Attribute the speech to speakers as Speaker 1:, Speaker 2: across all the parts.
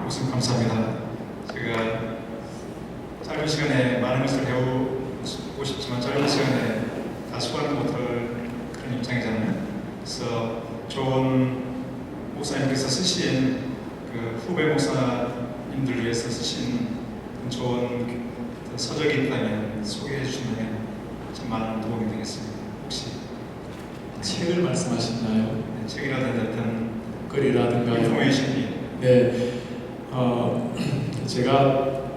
Speaker 1: 우선 감사합니다. 제가 짧은 시간에 많은 것을 배우고 싶지만 짧은 시간에 다 소화를 못할 그런 입장이잖아요. 그래서 좋은 목사님께서 쓰신 그 후배 목사님들 위해서 쓰신 좋은 서적이 있다면 소개해 주시면 참 많은 도움이 되겠습니다. 혹시
Speaker 2: 책을 말씀하셨나요?
Speaker 1: 책이라든가
Speaker 2: 글이라든가
Speaker 1: 인포메이션이
Speaker 2: 네, 제가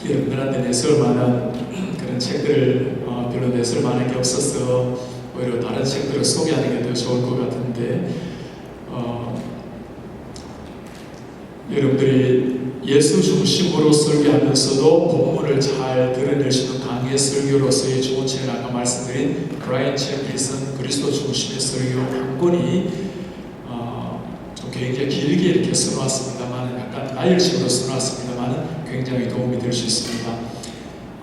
Speaker 2: 여러분들한테 내세울 만한 그런 책들을 별로 내세울 만한 게 없어서 오히려 다른 책들을 소개하는 게 더 좋을 것 같은데, 여러분들이 예수 중심으로 설교하면서도 본문을 잘 드러낼 수 있는 강의 설교로서의 좋은 책을 아까 말씀드린 브라이언 챔피슨 그리스도 중심의 설교 한 권이 좀 굉장히 길게 이렇게 써놨습니다만, 약간 나열식으로 써놨습니다만 굉장히 도움이 될 수 있습니다.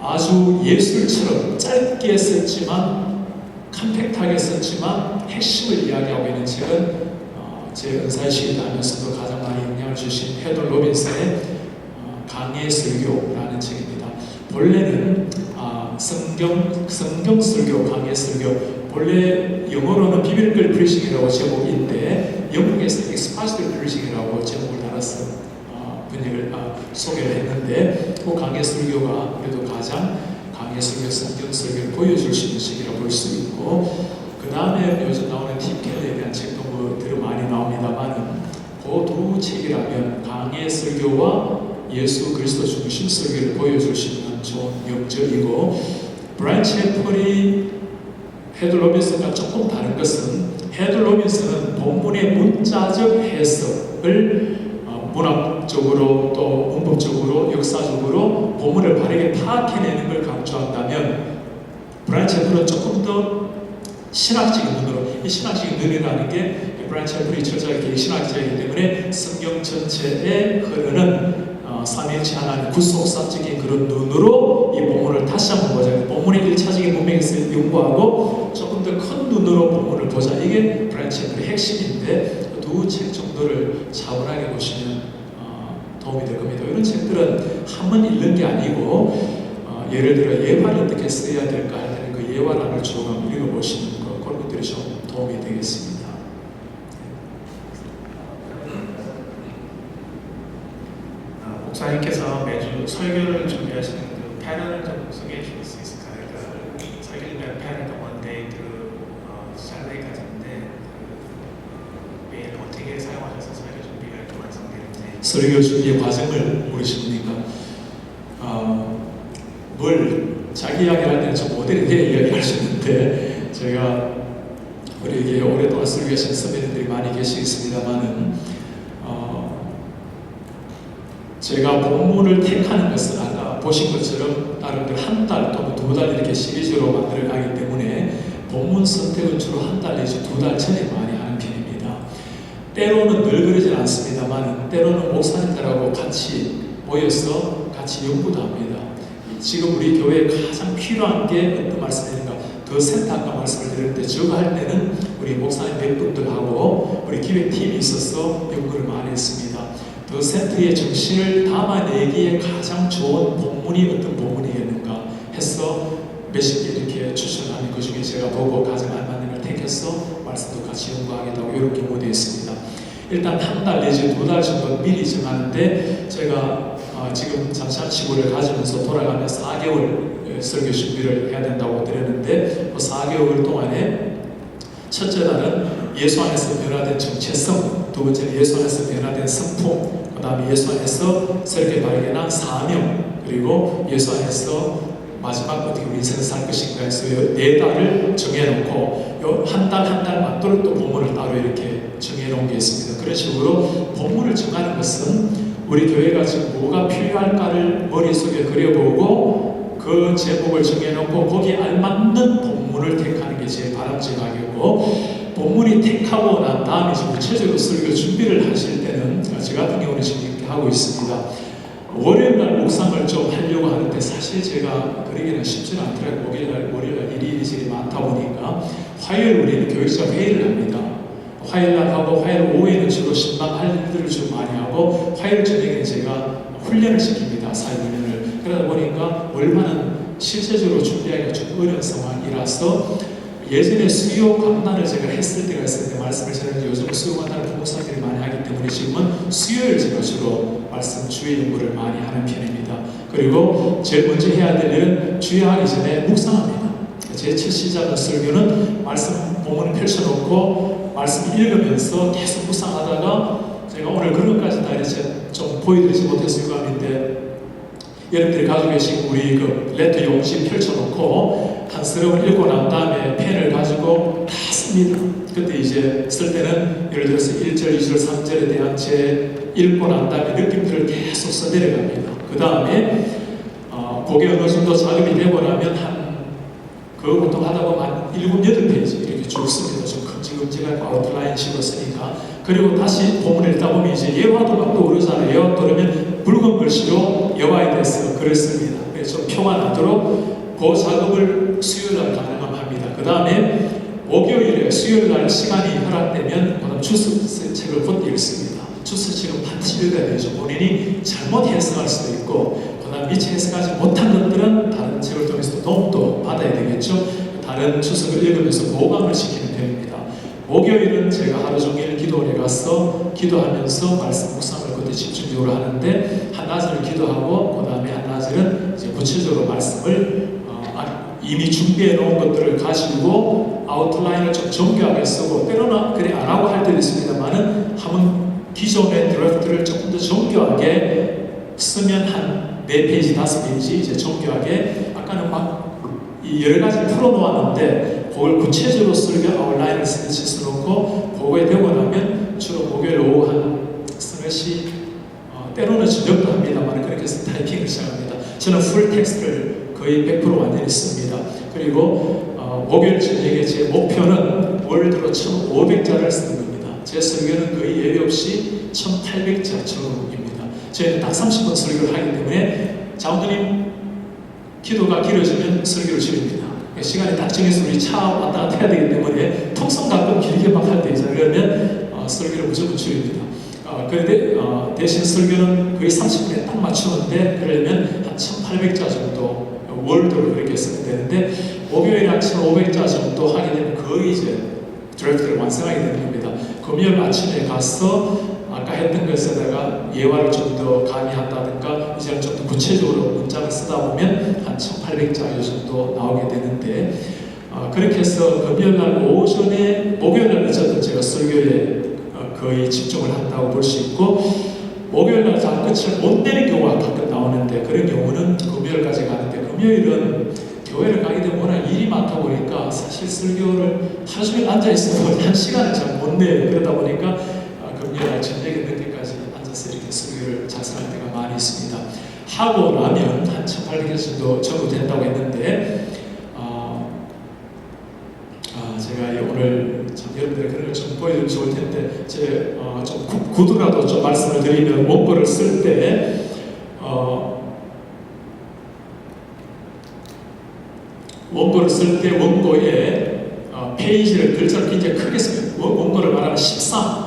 Speaker 2: 아주 예술처럼 짧게 썼지만 컴팩트하게 썼지만 핵심을 이야기하고 있는 책은 제 은사이시기도 하면서도 가장 많이 영향을 주신 헤더 로빈슨의 강의 설교라는 책입니다. 본래는 성경 설교, 강의 설교, 본래 영어로는 비빌리컬 프리칭이라고 제목인데 영국에서 expositive preaching이라고 제목을 달아서 소개를 했는데, 그 강의 설교가 그래도 가장 강의 설교, 성경 설교를 보여줄 수 있는 책이라고 볼 수 있고, 그 다음에 요즘 나오는 팀 켈러에 대한 책도 뭐 많이 나옵니다만, 그 두 책이라면 강의 설교와 예수 그리스도 중심 설교를 보여줄 수 있는 좋은 명저이고, 브라이언 챔플이 헤더 로빈슨과 조금 다른 것은, 헤더 로빈슨은 본문의 문자적 해석을 문학적으로 또 문법적으로 역사적으로 본문을 바르게 파악해내는 걸 강조한다면, 브라이언 챔플은 조금 더 신학적인 눈으로, 이 신학적인 눈이라는 게 브라이언 챔플이 철저하게 신학자이기 때문에 성경 전체에 흐르는 삼위일체 하나님 구속사적인 그런 눈으로 이 본문을 다시 한번 보자. 본문의 1차적인 문맥에서 연구하고 조금 더 큰 눈으로 본문을 보자. 이게 브라이언 챔플의 핵심인데, 두 책 정도를 차분하게 보시면 도움이 될 겁니다. 이런 책들은 한 번 읽는 게 아니고, 예를 들어 예화를 어떻게 써야 될까 하는 그 예화란을 조금 읽어보시는 거, 그런 것들이 좀 도움이 되겠습니다.
Speaker 3: 목사님께서 매주 설교를 준비하시는 그 패널을 좀 소개해 주실 수 있을까요? 그러니까 설교 준비하는 패널 원데이 샬레이 가졌는데 매일 어떻게 사용하셔서 설교 준비가 이렇게 완성되는지.
Speaker 2: 설교 준비의 과정을 모르십니까? 뭘 자기 이야기를 할 때는 좀 모델에 대해 이야기할 수 있는데, 제가 우리에게 오랫동안 설교하신 선배님들이 많이 계시겠습니다만은, 제가 본문을 택하는 것은 아까 보신 것처럼 나름대로 한 달 또는 두 달 이렇게 시리즈로 만들어 가기 때문에 본문 선택은 주로 한 달 내지 두 달 전에 많이 하는 편입니다. 때로는 늘 그러진 않습니다만, 때로는 목사님들하고 같이 모여서 같이 연구도 합니다. 지금 우리 교회에 가장 필요한 게 어떤 말씀인가? 더 센터 아까 말씀을 드렸는데, 저거 할 때는 우리 목사님 몇 분들하고 우리 기획팀이 있어서 연구를 많이 했습니다. 더 센터의 정신을 담아내기에 가장 좋은 본문이 어떤 본문이겠는가 해서 몇십 개 이렇게 추천하는 것 중에 제가 보고 가장 알맞는 걸 택해서 말씀도 같이 연구하기도 하고 이런 경우도 있습니다. 일단 한 달 내지 두 달 정도 미리 정하는데, 제가 지금 잠시한 시골을 가지면서 돌아가면 4개월 설교 준비를 해야 된다고 드렸는데, 그 4개월 동안에 첫째 달은 예수 안에서 변화된 정체성, 두 번째는 예수 안에서 변화된 성품, 그 다음에 예수 안에서 새롭게 발견한 사명, 그리고 예수 안에서 마지막 어떻게 우리 인생을 살 것인가 해서 네 달을 정해놓고, 한 달 한 달 맞도록 또 본문을 따로 이렇게 정해놓은 게 있습니다. 그런 식으로 본문을 정하는 것은 우리 교회가 지금 뭐가 필요할까를 머릿속에 그려보고 그 제목을 정해놓고 거기에 알맞는 본문을 택하는 게 제일 바람직하겠고, 본문이 택하고 난 다음에 구체적으로 설교 준비를 하실 때는 저 같은 경우는 지금 이렇게 하고 있습니다. 월요일날 묵상을 좀 하려고 하는데 사실 제가 그러기는 쉽지는 않더라고요. 월요일날 일이 이리저리 많다 보니까 화요일 우리는 교육자 회의를 합니다. 화요일날 하고 화요일 오후에는 주로 신방 할 일들을 좀 많이 하고 하고 화요일 저녁에 제가 훈련을 시킵니다. 사회훈련을. 그러다 보니까 월화는 실제적으로 준비하기가 좀 어려운 상황이라서 예전에 수요 강단을 제가 했을 때가 있었는데 말씀을 전했는데 요즘 수요 강단을 부목사들이 많이 하기 때문에 지금은 수요일 제가 주로 말씀 주의 연구를 많이 하는 편입니다. 그리고 제일 먼저 해야 될 일은 주의하기 전에 묵상합니다. 제 첫 시작은 설교는 말씀 본문을 펼쳐놓고 말씀 읽으면서 계속 묵상하다가 제가 오늘 그런 것까지 다 이제 좀 보여드리지 못해서 유감인데 여러분들이 가지고 계신 우리 그 레터 용지 펼쳐놓고 한 서름을 읽고 난 다음에 펜을 가지고 다 씁니다. 그때 이제 쓸 때는 예를 들어서 1절, 2절, 3절에 대한 제 읽고 난 다음에 느낌들을 계속 써내려갑니다. 그 다음에 그게 어느 정도 작업이 되고 나면 그거 보통 하다 보면 한 7, 8페이지 이렇게 쭉 씁니다. 좀 큼직큼직하게 아웃라인식으로 쓰니까. 그리고 다시 본문을 읽다 보면 이제 예화도 막 떠오르잖아요. 예화 떠오르면 붉은 글씨로 여호와에 대해서 글을 씁니다. 그래서 좀 표가 나도록 그 작업을 수요일날 가능하면 합니다. 그 다음에 목요일에 수요일날 시간이 허락되면 그다음 주석책을 곧 읽습니다. 주석책은 반드시 읽어야 되죠. 본인이 잘못 해석할 수도 있고 그다음 미처 해석하지 못한 것들은 다른 책을 통해서 도움도 받아야 되겠죠. 다른 주석을 읽으면서 보강을 시키는 편입니다. 목요일은 제가 하루 종일 기도원에 가서 기도하면서 말씀 묵상을 그때 집중적으로 하는데 한나절을 기도하고 그 다음에 한나절은 이제 구체적으로 말씀을 이미 준비해 놓은 것들을 가지고 아웃라인을 좀 정교하게 쓰고 때로는 그래 안 하고 할 때도 있습니다만은 한번 기존의 드래프트를 조금 더 정교하게 쓰면 한 4페이지, 5페이지 이제 정교하게 아까는 막 여러 가지 풀어놓았는데 그걸 구체적으로 설교 아웃라인을 써놓고 그거에 되고 나면 주로 목요일 오후 한 서너시 때로는 저녁도 합니다만 그렇게 해서 타이핑을 시작합니다. 저는 풀 텍스트를 거의 100% 완전히 씁니다. 그리고 목요일 저녁에 제 목표는 월드로 1,500자를 쓰는 겁니다. 제 설교는 거의 예외 없이 1,800자 정도입니다. 저희는 딱 30분 설교를 하기 때문에 장로님 기도가 길어지면 설교를 줄입니다. 시간이 딱 정해서 우리 차 왔다 갔다 해야 되기 때문에 통성 가끔 길게 막 할 때 있잖아요. 그러면 설교를 무조건 줄입니다. 그런데 대신 설교는 거의 30분에 딱 맞추는데 그러면 한 1,800자 정도 월드로 그렇게 쓰면 되는데 목요일에 한 1,500자 정도 하게 되면 거의 이제 드래프트를 완성하게 되는 겁니다. 금요일 아침에 가서 아까 했던 것에다가 예화를 좀 더 가미한다든가 이제는 좀 더 구체적으로 문장을 쓰다 보면 한 1,800자 정도 나오게 되는데 그렇게 해서 금요일날 오전에 목요일날 어쨌든 제가 설교에 거의 집중을 한다고 볼 수 있고 목요일날 다 끝을 못 내는 경우가 가끔 나오는데 그런 경우는 금요일까지 가는데 금요일은 교회를 가게 되면 워낙 일이 많다 보니까 사실 설교를 하루 종일 앉아있으면 한 시간을 잘 못 내요. 그러다 보니까 금요일날 저녁에 늦게까지 앉아서 이렇게 설교를 작성할 때가 많이 있습니다. 하고 나면 한 1,800개 정도 전부된다고 했는데 제가 오늘 참 여러분들의 그런 걸 좀 보여드리면 좋을 텐데 좀 구두라도 좀 말씀을 드리면 원고를 쓸 때 원고에 페이지를 글자를 굉장히 크게 씁니다. 원고를 말하면 13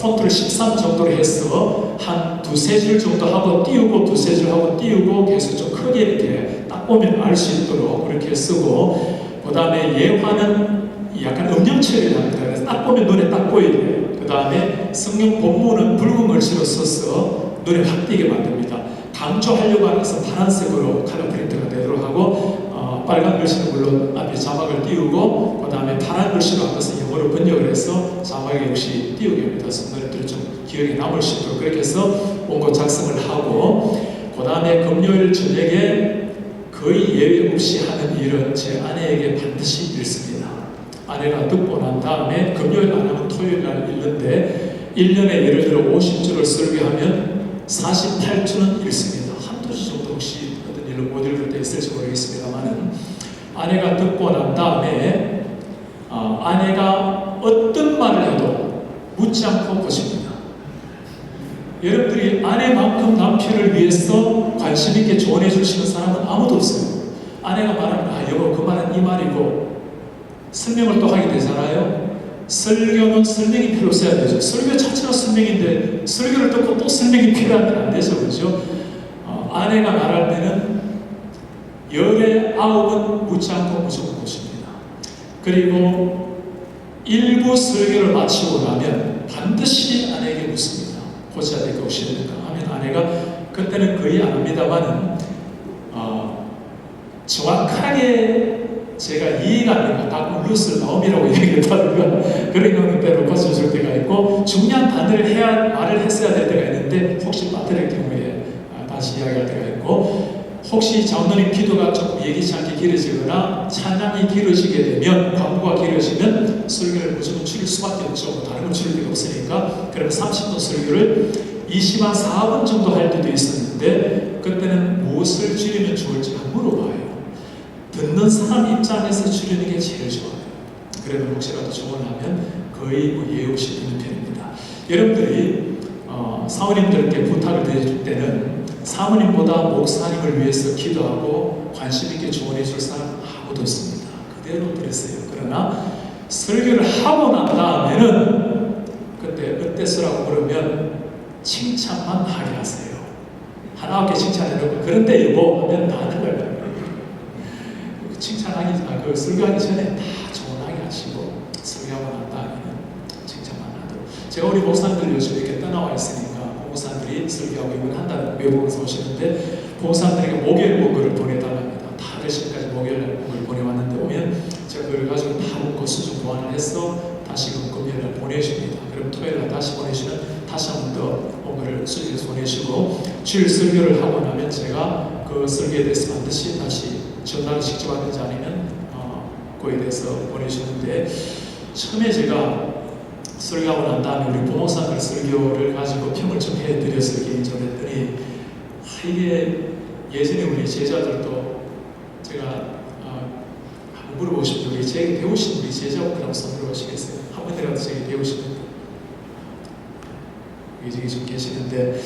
Speaker 2: 폰트를 13 정도로 해서 한 2-3줄 정도 하고 띄우고 2-3줄 하고 띄우고 계속 좀 크게 이렇게 딱 보면 알 수 있도록 그렇게 쓰고 그 다음에 예화는 약간 음영 처리를 합니다. 그래서 딱 보면 눈에 딱 보이게 돼요. 그 다음에 성경 본문은 붉은 글씨로 써서 눈에 확 띄게 만듭니다. 강조하려고 하는 것은 파란색으로 컬러 프린트가 되도록 하고 빨간 글씨는 물론 앞에 자막을 띄우고 그 다음에 파란 글씨로 한 것은 영어로 번역을 해서 자막에 역시 띄우게 합니다. 성도님들 좀 기억에 남을 수 있도록 그렇게 해서 원고 작성을 하고 그 다음에 금요일 저녁에 거의 예외 없이 하는 일은 제 아내에게 반드시 읽습니다. 아내가 듣고 난 다음에 금요일 안 하면 토요일 날 읽는데 1년에 예를 들어 50주를 설교하면 48주는 읽습니다. 한두 주 정도 혹시 어떤 일로 못 읽을 때 있을지 모르겠습니다만은 아내가 듣고 난 다음에 아내가 어떤 말을 해도 묻지 않고 보십니다. 여러분들이 아내만큼 남편을 위해서 관심 있게 조언해 주시는 사람은 아무도 없어요. 아내가 말하면 여보 그 말은 이 말이고 설명을 또 하게 되잖아요. 설교는 설명이 필요 없어야 되죠. 설교 자체가 설명인데 설교를 듣고 또 설명이 필요하면 안 되죠. 그죠? 아내가 말할 때는 열의 9은 묻지 않고 무조건 고십니다. 그리고 일부 설교를 마치고 나면 반드시 아내에게 묻습니다. 고쳐야 될 것이 있는가 하면 아내가 그때는 거의 안 합니다만은 정확하게 제가 이해가 안 되면 가끔 루스 나옴이라고 얘기했다든가 그런 경우는 때로 고쳐줄 때가 있고 중요한 단어를 말을 했어야 될 때가 있는데 혹시 빠뜨릴 경우에 다시 이야기할 때가 있고 혹시 장로님 기도가 조금 예기치 않게 길어지거나 찬양이 길어지게 되면 광고가 길어지면 설교를 무조건 줄일 수밖에 없죠. 뭐 다른 걸 줄일 데가 없으니까. 그러면 30분 설교를 20한 4분 정도 할 때도 있었는데 그때는 무엇을 줄이면 좋을지 물어봐요. 듣는 사람 입장에서 줄이는 게 제일 좋아요. 그러면 혹시라도 조언하면 거의 뭐 예의 없이 듣는 편입니다. 여러분들이 사모님들께 부탁을 드릴 때는 사모님보다 목사님을 위해서 기도하고 관심 있게 조언해 줄 사람 아무도 없습니다. 그대로 드렸어요. 그러나 설교를 하고 난 다음에는 그때 어땠어라고 물으면 칭찬만 하게 하세요. 하나 없게 칭찬해놓고 그런데 여보 하면 다 들어요. 칭찬하기 그 설교하기 전에 다 조언하게 하시고 설교하고 난 다음에는 칭찬만 하도록. 제가 우리 목사님들 요즘 이렇게 떠나와 있으니까 목사님들이 설교하고 이번 한 달 외국에서 오시는데 목사님들에게 목요일복을 보내달랍니다. 다들 지금까지 목요일복을 보내왔는데 오면 제가 그걸 가지고 다 묶고 수준 보완을 해서 다시금 금요일날 보내줍니다. 그럼 토요일날 다시 보내시면 다시 한 번 더 오늘을 수준에서 보내시고 주일 설교를 하고 나면 제가 그 설교에 대해서 반드시 다시 전화를 직접 하든지 아니면 그에 대해서 보내주는데 처음에 제가 설교하고 난 다음에 우리 부목사들 설교를 가지고 평을 좀 해드렸어요. 개인적으로 했더니 이게 예전에 우리 제자들도 제가 한번 물어보고 싶은데 우리 제게 배우신 우리 제자분들하고 손 들어보시겠어요? 한 분이라도 제게 배우신 분들 여기 좀 계시는데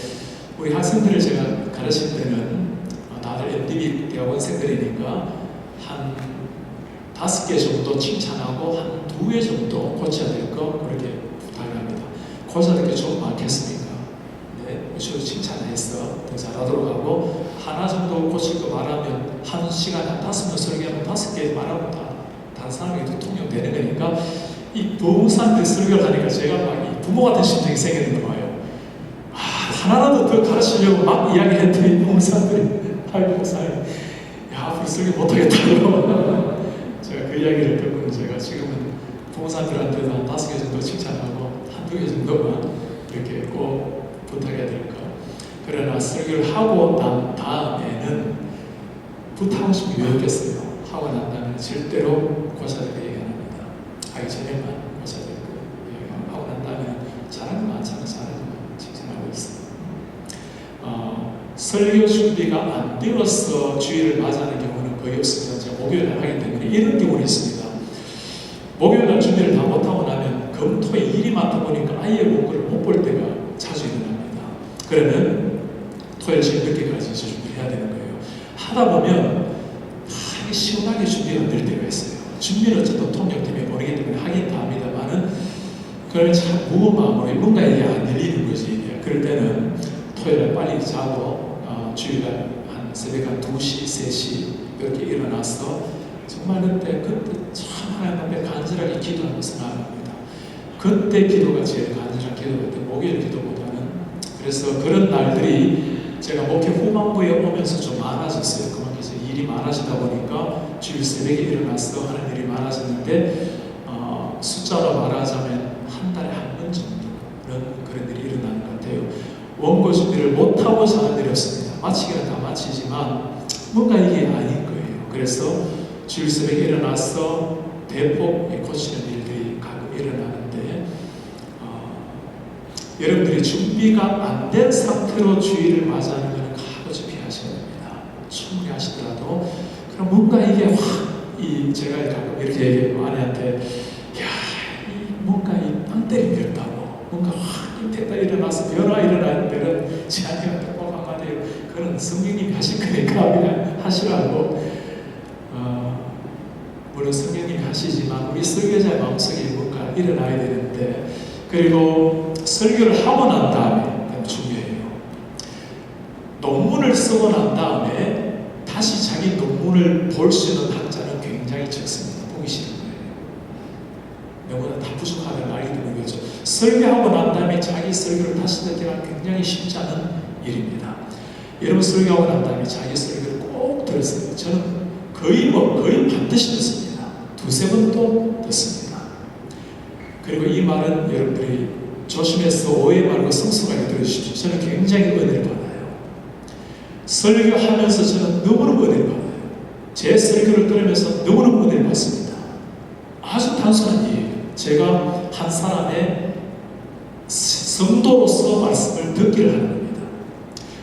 Speaker 2: 우리 학생들을 제가 가르칠 때는 다들 MDB 대학원생들이니까 한 5개 정도 칭찬하고 한 2개 정도 고쳐야 될 거 그렇게 부탁을 합니다. 고쳐야 될 게 좀 많겠습니까? 네, 우리도 칭찬해서 더 잘하도록 하고 하나 정도 고칠 거 말하면 한 시간에 한 5명 설교하면 5개 말하고 다른 사람에게도 통용되는 거니까 이 부모님들 설교를 하니까 제가 막 이 부모 같은 심정이 생기는 거예요. 하나라도 더 가르치려고 막 이야기했더니 부모님들이 아이고 목사님, 야 앞으로 설교 못하겠다고 제가 그 이야기를 듣고는 제가 지금은 부모님들한테도 한 5개 정도 칭찬하고 한 2개 정도만 이렇게 꼭 부탁해야 될까. 그러나 설교를 하고 난 다음에는 부탁하고 싶으면 왜 없겠어요. 하고 난 다음에 절대로 고사되게 얘기 안 합니다. 하기 전에만 고사되고 하고 난 다음에는 잘하는 거 많잖아. 잘하는 거 칭찬하고 있어요. 설교 준비가 안 되어서 주일을 맞이하는 경우는 거의 없습니다. 제가 목요일날 하기 때문에 이런 경우는 있습니다. 목요일날 준비를 다 못하고 나면 금토에 일이 많다 보니까 아예 목요일을 못 볼 때가 자주 일어납니다. 그러면 토요일 저녁 늦게까지 준비를 해야 되는 거예요. 하다 보면 다 시원하게 준비가 안 될 때가 있어요. 준비는 어쨌든 통역팀에 보내기 때문에 하긴 다 합니다만은 그걸 참 무거운 마음으로 뭔가 이게 안 열리는 거지. 그럴 때는 토요일에 빨리 자고 주일날 한 새벽 한 2시, 3시 이렇게 일어나서 정말 그때 참 하나님 앞에 간절하게 기도하면서 나아갑니다. 그때 기도가 제일 간절한 기도가 목요일 기도보다는. 그래서 그런 날들이 제가 목회 후반부에 오면서 좀 많아졌어요. 그만큼 이제 일이 많아지다 보니까 주일 새벽에 일어나서 하는 일이 많아졌는데 숫자로 말하자면 한 달에 한 번 정도는 그런 일이 일어나는 것 같아요. 원고 준비를 못하고 자는 일이 없습니다. 마치기는 다 마치지만 뭔가 이게 아닌 거예요. 그래서 주일 새벽에 일어나서 대폭 고치는 일들이 가끔 일어나는데 여러분들이 준비가 안 된 상태로 주일을 맞이하는 것은 가급적 피하셔야 됩니다. 충분히 하시더라도 그럼 뭔가 이게 제가 가끔 이렇게 얘기해요. 아내한테 뭔가 빵 때리겠다고 뭔가 이때다 일어나서 변화 일어나는 데는 제한테한테 꼭 한마디로 그런 성령님이 하실 거니까 그냥 하시라고 물론 성령님이 하시지만 우리 설교자의 마음속에 뭔가 다 일어나야 되는데, 그리고 설교를 하고 난 다음에 중요해요. 논문을 쓰고 난 다음에 다시 자기 논문을 볼 수 있는 학자는 굉장히 적습니다. 보기 싫은 거예요. 너무나 다 부족하다는 알게 되는 거죠. 설교하고 난 다음에 자기 설교를 다시 듣기가 굉장히 쉽지 않은 일입니다. 여러분 설교하고 난 다음에 자기 설교를 꼭 들었어요. 저는 거의 반드시 듣습니다. 두세 번도 듣습니다. 그리고 이 말은 여러분들이 조심해서 오해 말고 성숙하게 들으십시오. 저는 굉장히 은혜를 받아요. 설교하면서 저는 너무너무 은혜를 받아요. 제 설교를 들으면서 너무너무 은혜를 받습니다. 아주 단순한 이유예요. 제가 한 사람의 성도로서 말씀을 듣기를 하는 겁니다.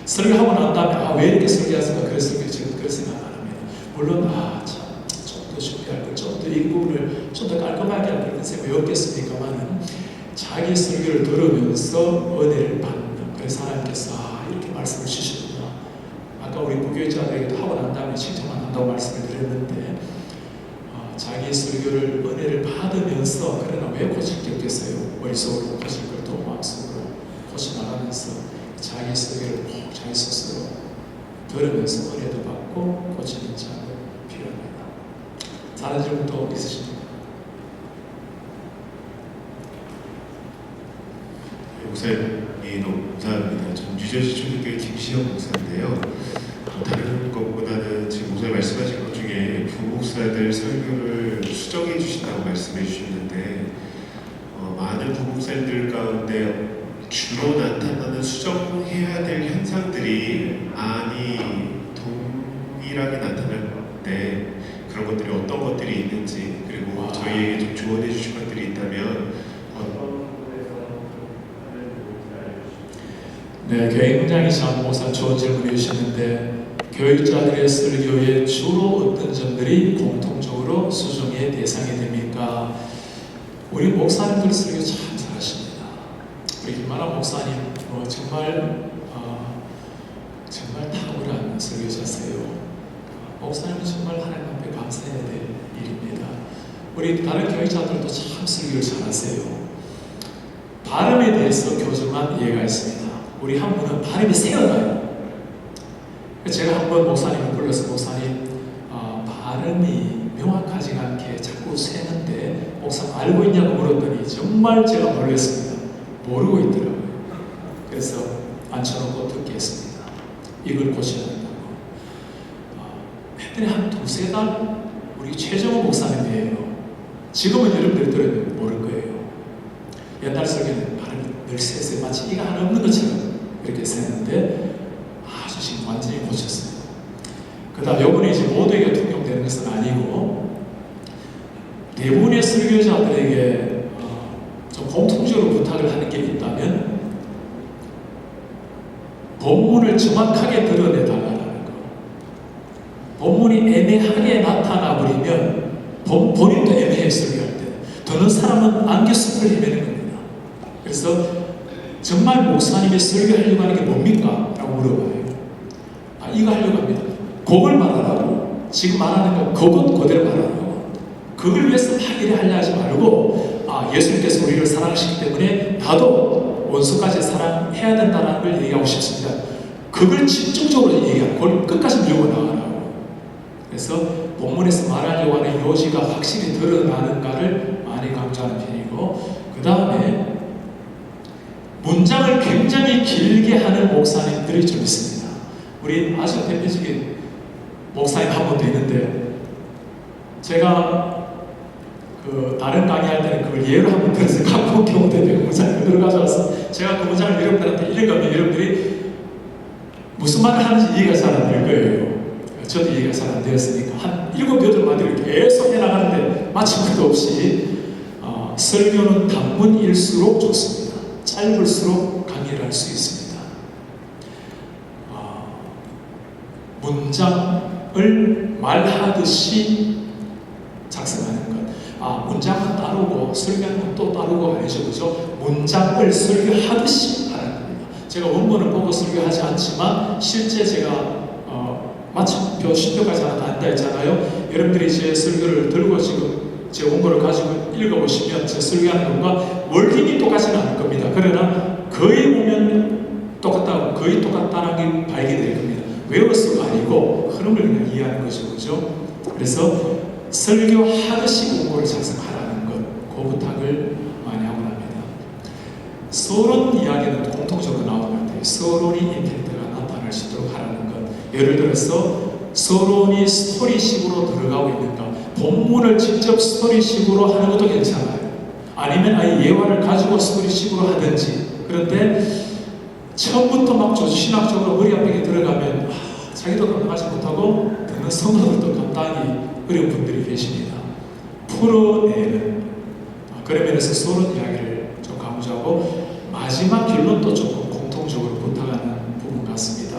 Speaker 2: 설교하고 난 다음에 왜 이렇게 설교하실까 그런 생각 안 합니다. 물론 좀 더 준비할 걸, 좀 더 이 부분을 좀 더 깔끔하게 할 걸 선생님이 외웠겠습니까만은 자기 설교를 들으면서 은혜를 받는 그래서 하나님께서 이렇게 말씀을 주시는구나. 아까 우리 무교육자들에게도 하고 난 다음에 칭찬만 한다고 말씀을 드렸는데 자기 설교를 은혜를 받으면서 그러나 왜 고칠 게 없겠어요? 머릿속으로 고칠 걸 또 마음속으로 고쳐나가면서 자기 설교를 꼭 자기 스스로 들으면서 은혜도 받고 고치는 자가 필요합니다. 다른 질문 또 있으십니까?
Speaker 4: 목사님 너무 감사합니다. 전 뉴저지 초대교회 김시영 목사인데요. 다른 것보다는 지금 목사님 말씀하신 것 중에 부목사들 설교를 수정해 주신다고 말씀해 주셨는데 많은 부목사님들 가운데 주로 나타나는 수정해야 될 현상들이 많이 동일하게 나타날 때 그런 것들이 어떤 것들이 있는지 그리고 저희에게 좀 조언해 주실 것들이 있다면
Speaker 2: 네, 굉장히 참 목사 좋은 질문을 주셨는데 교육자들의 설교에 주로 어떤 점들이 공통적으로 수정의 대상이 됩니까? 우리 목사님들 설교 참 잘하십니다. 우리 김만환 목사님 정말 탁월한 설교자세요. 목사님은 정말 하나님 앞에 감사해야 될 일입니다. 우리 다른 교육자들도 참 설교를 잘하세요. 발음에 대해서 교정한 예가 있습니다. 우리 한 분은 발음이 새어나요. 제가 한번 목사님을 불러서 목사님 발음이 명확하지가 않게 자꾸 새는데 목사 알고 있냐고 물었더니 정말 제가 모르겠습니다. 모르고 있더라고요. 그래서 앉혀놓고 듣게 했습니다. 이걸 고쳐야 된다고. 했더니 한 두세 달 우리 최정호 목사님이에요. 지금은 여러분들이 들으면 모를 거예요. 옛날 설교는 발음이 늘 새서 마치 이가 하나 없는 것처럼 이렇게 새는데 아주 지금 완전히 고쳤어요. 그 다음 요번에 이제 모두에게 통용되는 것은 아니고 대부분의 설교자들에게 좀 공통적으로 부탁을 하는 게 있다면 본문을 정확하게 드러내달라는 거. 본문이 애매하게 나타나 버리면 본인도 애매해 설교할 때 듣는 사람은 안개숲을 헤매는 겁니다. 그래서 정말 목사님이 설교하려고 하는 게 뭡니까? 라고 물어봐요. 이거 하려고 합니다. 그걸 말하라고. 지금 말하는 거 그것 그대로 말하라고. 그걸 위해서 막 이래 하려 하지 말고 예수님께서 우리를 사랑하시기 때문에 나도 원수까지 사랑해야 된다는 걸 얘기하고 싶습니다. 그걸 집중적으로 얘기하고 그걸 끝까지 밀고 나가라고. 그래서 본문에서 말하려고 하는 요지가 확실히 드러나는가를 많이 강조하는 편이고 그 다음에 문장을 굉장히 길게 하는 목사님들이 좀 있습니다. 우리 아주 대표적인 목사님 한 분도 있는데 제가 다른 강의할 때는 그걸 예로 한번 들어서 갖고 온 경우도 있는데 문장을 들어가져와서 제가 그 문장을 여러분들한테 읽으면 여러분들이 무슨 말을 하는지 이해가 잘 안 될 거예요. 저도 이해가 잘 안 되었으니까 한 7, 8마디를 계속 해나가는데 마침표도 없이 설교는 단문일수록 좋습니다. 짧을수록 강의를 할 수 있습니다. 문장을 말하듯이 작성하는 것. 문장은 따르고 설교하는 건 또 따르고 아니죠, 그죠? 문장을 설교하듯이 하는 겁니다. 제가 원문을 보고 설교하지 않지만 실제 제가 마침표, 10표까지 하나 다 한다 했잖아요. 여러분들이 제 설교를 들고 지금 제 원고를 가지고 읽어보시면 제 설교하는 것과 월딩이 똑같지는 않을 겁니다. 그러나 거의 보면 똑같다고, 거의 똑같다는 게 발견될 겁니다. 외워서가 아니고 흐름을 그냥 이해하는 거죠. 그죠? 그래서 설교하듯이 원고를 작성하라는 것, 그 부탁을 많이 하고 납니다. 서론 이야기는 공통적으로 나오는 것 같아요. 서론이 임팩트가 나타날 수 있도록 하라는 것. 예를 들어서 서론이 스토리식으로 들어가고 있는가, 본문을 직접 스토리식으로 하는 것도 괜찮아요. 아니면 아예 예화를 가지고 스토리식으로 하든지. 그런데 처음부터 막 신학적으로 머리 아프게 들어가면 자기도 감당하지 못하고 듣는 성도들도 감당이 어려운 분들이 계십니다. 풀어내는 그런 면에서 서론 이야기를 좀 강조하고, 마지막 결론도 조금 공통적으로 부탁하는 부분 같습니다.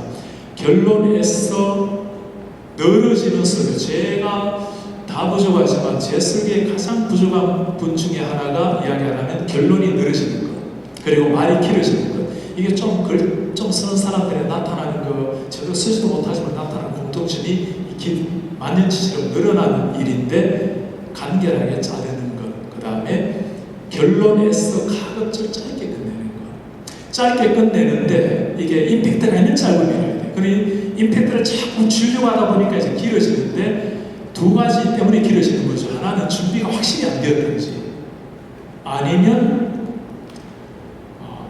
Speaker 2: 결론에서 늘어지는 설교, 제가 다 부족하지만 제 설교의 가장 부족한 분 중에 하나가 이야기하라면 결론이 늘어지는 것, 그리고 말이 길어지는 것. 이게 좀 쓰는 사람들의 나타나는 거, 저도 쓰지도 못하지만 나타나는 공통점이 만년치처럼 늘어나는 일인데, 간결하게 짜내는 것. 그 다음에 결론에서 가급적 짧게 끝내는 것. 짧게 끝내는데 이게 임팩트가 있는 짧음이라야 돼. 그러니 임팩트를 자꾸 주려고 하다 보니까 이제 길어지는데, 두 가지 때문에 길어지는 거죠. 하나는 준비가 확실히 안 되었든지, 아니면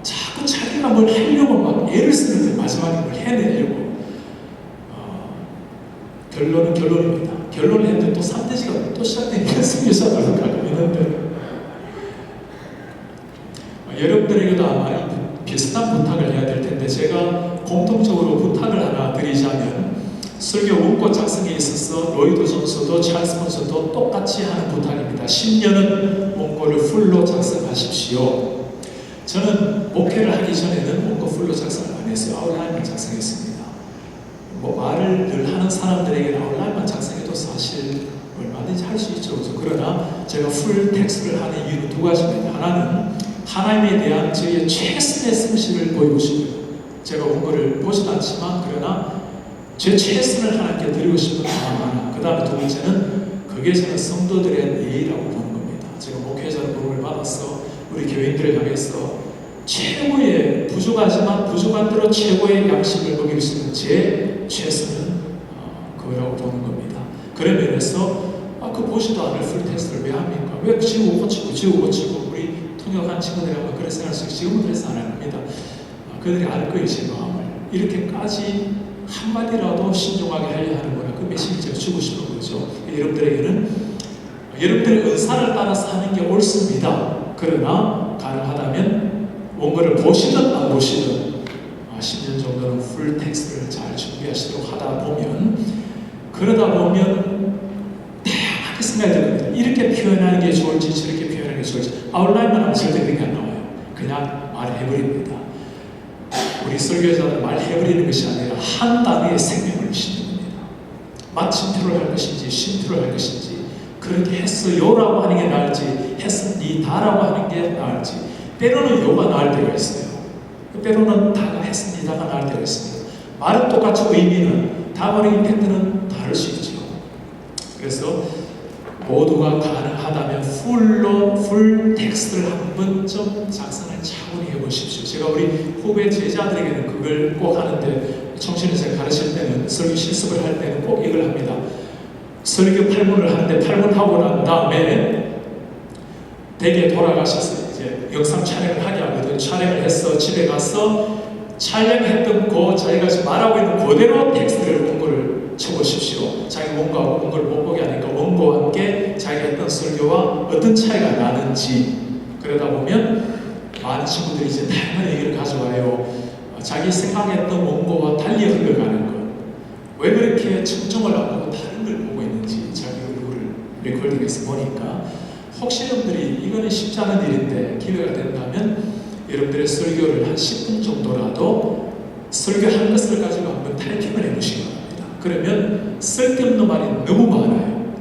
Speaker 2: 자꾸 자기가 뭘 하려고 막 애를 쓰는데 마지막에 뭘 해내려고. 결론은 결론입니다. 결론을 했는데 또 3대지가 또 시작되니까 승리자들은 가끔 있는데, 여러분들에게도 아마 비슷한 부탁을 해야 될 텐데, 제가 공통적으로 부탁을 하나 드리자면, 설교 원고 작성에 있어서 로이드 존스도 찰스 몬서도 똑같이 하는 부탁입니다. 10년은 원고를 풀로 작성하십시오. 저는 목회를 하기 전에는 원고 풀로 작성을 안 했어요. 아웃라인만 작성했습니다. 말을 늘 하는 사람들에게는 아웃라인만 작성해도 사실 얼마든지 할 수 있죠. 그러나 제가 풀 텍스트를 하는 이유는 두 가지입니다. 하나는 하나님에 대한 저희의 최선의 성실을 보여주시고요. 제가 원고를 보지도 않지만 그러나 제 최선을 하나님께 드리고 싶은 마음 하나. 그 다음에 두 번째는 그게 저는 성도들의 예의라고 보는 겁니다. 제가 목회자로 부름을 받아서 우리 교인들을 향해서 최고의, 부족하지만 부족한 대로 최고의 양식을 먹일 수 있는 제 최선은 그거라고 보는 겁니다. 그런 면에서 그 보지도 않을 풀 테스트를 왜 합니까? 왜 지우고 고치고 우리 통역한 친구들이 아마 그런 생각할 수 있고, 지금은 그래서 안 합니다. 그들이 알 거예요, 제 마음을. 이렇게까지 한마디라도 신중하게 하려 하는구나. 그 메시지를 제가 주고 싶은 거죠. 여러분들에게는 여러분들의 은사를 따라서 하는 게 옳습니다. 그러나 가능하다면 원고를 보시든 안 보시든 10년 정도는 풀 텍스트를 잘 준비하시도록 하다 보면, 그러다 보면 다양하게 생각이 듭니다. 이렇게 표현하는 게 좋을지 저렇게 표현하는 게 좋을지. 아웃라인만 하면 절대 그런 게 안 나와요. 그냥 말해버립니다. 우리 설교자는 말해버리는 것이 아니라 한 단어의 생명을 심는 겁니다. 마침표를 할 것인지 쉼표를 할 것인지, 그렇게 했어요라고 하는 게 나을지 했습니다라고 하는 게 나을지, 때로는 요가 나을 때가 있어요. 때로는 다가 했습니다가 나을 때가 있습니다. 말은 똑같이 의미는, 다만의 임팩트는 다를 수 있죠. 그래서 모두가 가능하다면 풀 텍스트를 한 번쯤 작성을 차분히 해보십시오. 제가 우리 후배 제자들에게는 그걸 꼭 하는데, 청신에서 가르칠 때는, 설교 실습을 할 때는 꼭 이걸 합니다. 설교 8문을 하는데 8문 하고 난 다음에 댁에 돌아가셔서 이제 영상 촬영을 하게 하거든요. 촬영을 해서 집에 가서 촬영했던 거 자기가 지금 말하고 있는 그대로 텍스트를 원고를 쳐보십시오. 자기 원고하고 원고를 못 보게 하니까 원고와 함께 자기가 했던 설교와 어떤 차이가 나는지. 그러다 보면 많은 친구들이 이제 다양한 얘기를 가져와요. 자기 생각했던 원고와 달리 흘러가는 것, 왜 그렇게 청정을 안 보고 다른 걸 보고 있는지 자기 얼굴을 레코딩해서 보니까, 혹시 여러분들이 이거는 쉽지 않은 일인데 기회가 된다면 여러분들의 설교를 한 10분 정도라도 설교한 것을 가지고 한번 타이핑을 해보시기 바랍니다. 그러면 쓸데없는 말이 너무 많아요.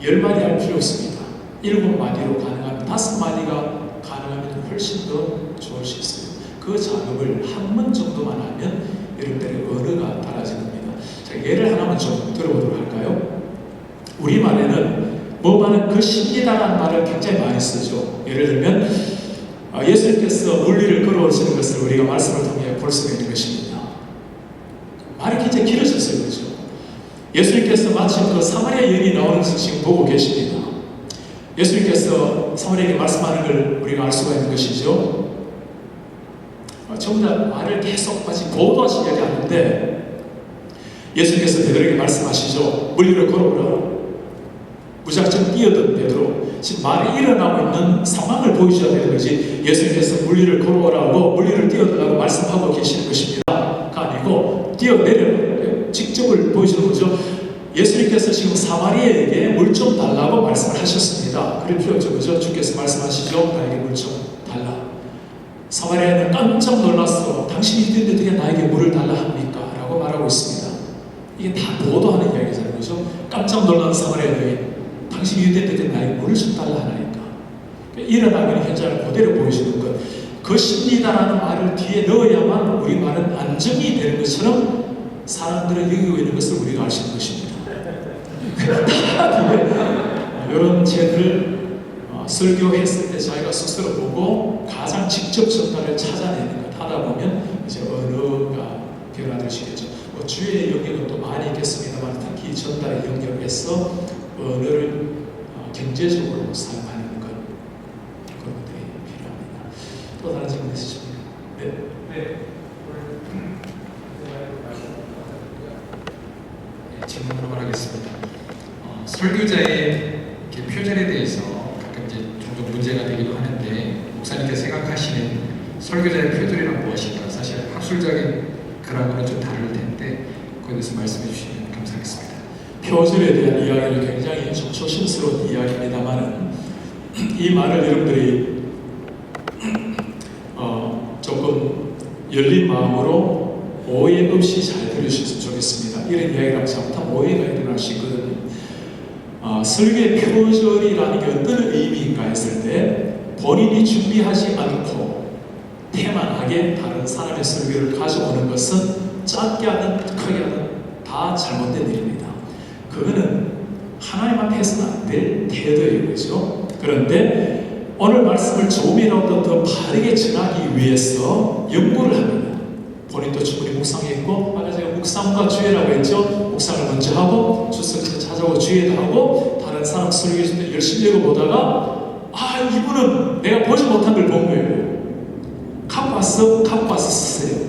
Speaker 2: 10마디 할 필요 없습니다. 7마디로 가능하면 5마디가 가능하면 훨씬 더 좋을 수 있어요. 그 작업을 한 번 정도만 하면 여러분들의 언어가 달라질 겁니다. 자, 예를 하나만 좀 들어보도록 할까요? 우리말에는 뭐만은 그 십니다라는 말을 굉장히 많이 쓰죠. 예를 들면 예수님께서 물리를 걸어오시는 것을 우리가 말씀을 통해 볼 수가 있는 것입니다. 말이 굉장히 길어졌어요. 그렇죠? 예수님께서 마침 그 사마리아 여인이 나오는 것을 지금 보고 계십니다. 예수님께서 사마리아에게 말씀하는 걸 우리가 알 수가 있는 것이죠. 전부 다 말을 계속 마치 보도하시 이야기하는데 예수님께서 베드로에게 말씀하시죠. 물리를 걸어오라. 무작정 뛰어든 베드로. 지금 말이 일어나고 있는 상황을 보여줘야 되는 거지. 예수님께서 물리를 걸어오라고 물리를 뛰어들라고 말씀하고 계시는 것입니다. 가 아니고 뛰어내려 직접을 보여주는 거죠. 예수님께서 지금 사마리아에게 물 좀 달라고 말씀을 하셨습니다. 그럴 필요 없죠. 그죠? 주께서 말씀하시죠. 나에게 물 좀 달라. 사마리아는 깜짝 놀랐어. 당신이 뛰는데 어떻게 나에게 물을 달라 합니까? 라고 말하고 있습니다. 이게 다 보도하는 이야기잖아요. 그죠? 깜짝 놀란 사마리아 여인. 당신이 유대인들에게 나에게 물을 좀 달라 하나니까. 일어나고 있는 현장을 그대로 보여주는 것. 그 십니다라는 말을 뒤에 넣어야만 우리 말은 안정이 되는 것처럼 사람들은 여기고 있는 것을 우리가 알 수 있는 것입니다. 이런 죄들을 설교했을 때 자기가 스스로 보고 가장 직접 전달을 찾아내는 것 하다 보면 이제 언어가 변화될 수 있겠죠. 주의 영역은 또 많이 있겠습니다만 특히 전달의 영역에서 언어를 경제적으로 사용하는 것 그런 것들이 필요합니다. 또 다른 질문 있으십니까? 네.
Speaker 5: 질문을 하겠습니다. 설교자의 표절에 대해서 가끔 이제 종종 문제가 되기도 하는데 목사님께서 생각하시는 설교자의 표절이란 무엇인가? 사실 학술적인 그랑으로는 좀 다를 텐데 그에 대해서 말씀해 주시면 감사하겠습니다.
Speaker 2: 표절에 대한 이야기는 굉장히 좀 조심스러운 이야기입니다만 이 말을 여러분들이 조금 열린 마음으로 오해 없이 잘 들으셨으면 좋겠습니다. 이런 이야기를 잘못하면 오해가 일어날 수 있거든요. 설교의 표절이라는 게 어떤 의미인가 했을 때 본인이 준비하지 않고 태만하게 다른 사람의 설교를 가져오는 것은 작게 하든 크게 하든 다 잘못된 일입니다. 그거는 하나님 앞에서는 안 될 태도예요. 그렇죠? 그런데 오늘 말씀을 조금이라도 더 바르게 전하기 위해서 연구를 합니다. 본인도 충분히 묵상했고 아까 제가 묵상과 주의라고 했죠. 묵상을 먼저 하고 주석을 찾아오고 주의도 하고 다른 사람 설교를 열심히 읽어보다가 이분은 내가 보지 못한 걸 본 거예요. 갖고 와서 쓰세요.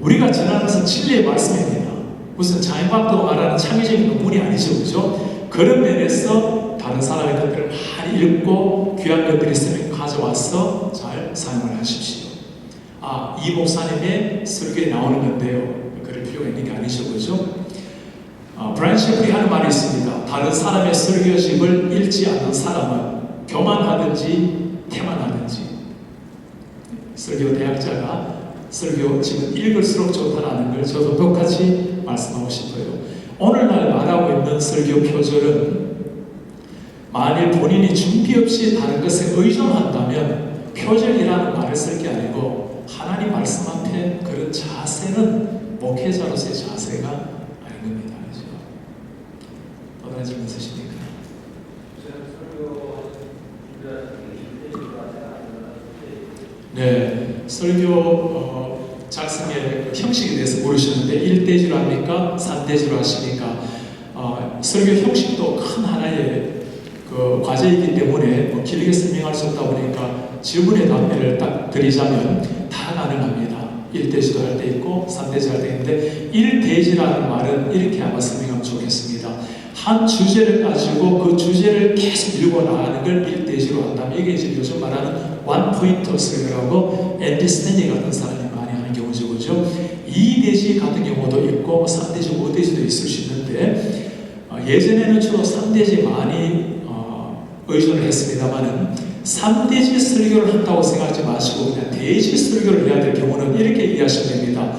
Speaker 2: 우리가 전하는 것은 진리의 말씀입니다. 무슨 자연과학도 말하는 창의적인 논문이 아니죠. 그죠? 그런 면에서 다른 사람의 것들을 많이 읽고 귀한 것들이 있으면 가져와서 잘 사용을 하십시오. 이 목사님의 설교에 나오는 건데요. 그럴 필요가 있는 게 아니죠. 그죠? 브라이언 셰플이 하는 말이 있습니다. 다른 사람의 설교집을 읽지 않는 사람은 교만하든지 태만하든지 설교 대학자가 설교집을 읽을수록 좋다라는 걸 저도 똑같이 말씀하고 싶어요. 오늘날 말하고 있는 설교 표절은 만일 본인이 준비 없이 다른 것에 의존한다면 표절이라는 말을 쓸 게 아니고 하나님 말씀 앞에 그런 자세는 목회자로서의 자세가 아닌 겁니다. 그렇죠? 또 다른 질문 있으십니까? 네, 설교 작성의 형식에 대해서 물으셨는데 1대지로 합니까? 3대지로 하십니까? 설교 형식도 큰 하나의 그 과제이기 때문에 길게 설명할 수 없다 보니까 질문의 답변을 딱 드리자면 다 가능합니다. 1대지도 할 때 있고 3대지 할 때 있는데 1대지라는 말은 이렇게 아마 설명하면 좋겠습니다. 한 주제를 가지고 그 주제를 계속 밀고 나가는 걸 1대지로 한다면 이게 이제 요즘 말하는 원포인트 설교라고 앤디 스탠리 같은 사람이 많이 하는 경우죠. 그죠? 2대지 같은 경우도 있고 3대지, 5대지도 있을 수 있는데 예전에는 주로 3대지 많이 의존을 했습니다만은 3대지 설교를 한다고 생각하지 마시고 그냥 대지 설교를 해야 될 경우는 이렇게 이해하시면 됩니다.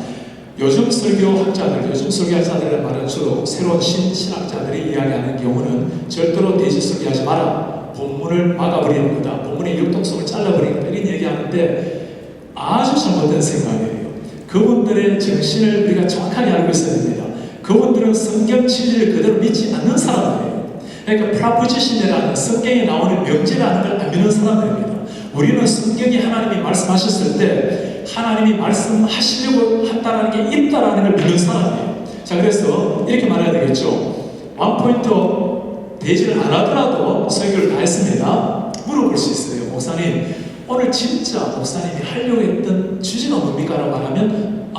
Speaker 2: 요즘 설교학자들, 요즘 설교학자들의 말은 주로 새로운 신학자들이 이야기하는 경우는 절대로 대지 설교하지 마라. 본문을 막아버리는 거다. 본문의 융통성을 잘라버리는 거다. 이런 얘기하는데 아주 잘못된 생각이에요. 그분들의 정신을 우리가 정확하게 알고 있어야 됩니다. 그분들은 성경 진리를 그대로 믿지 않는 사람들이에요. 그러니까 프라포지션이라는 성경에 나오는 명제라는 걸 안 믿는 사람들입니다. 우리는 성경이 하나님이 말씀하셨을 때 하나님이 말씀하시려고 한다는 게 있다라는 걸 믿는 사람이에요. 자, 그래서 이렇게 말해야 되겠죠. 원포인트 대지를 안 하더라도 설교를 다 했습니다. 물어볼 수 있어요. 목사님, 오늘 진짜 목사님이 하려고 했던 주제가 뭡니까? 라고 말하면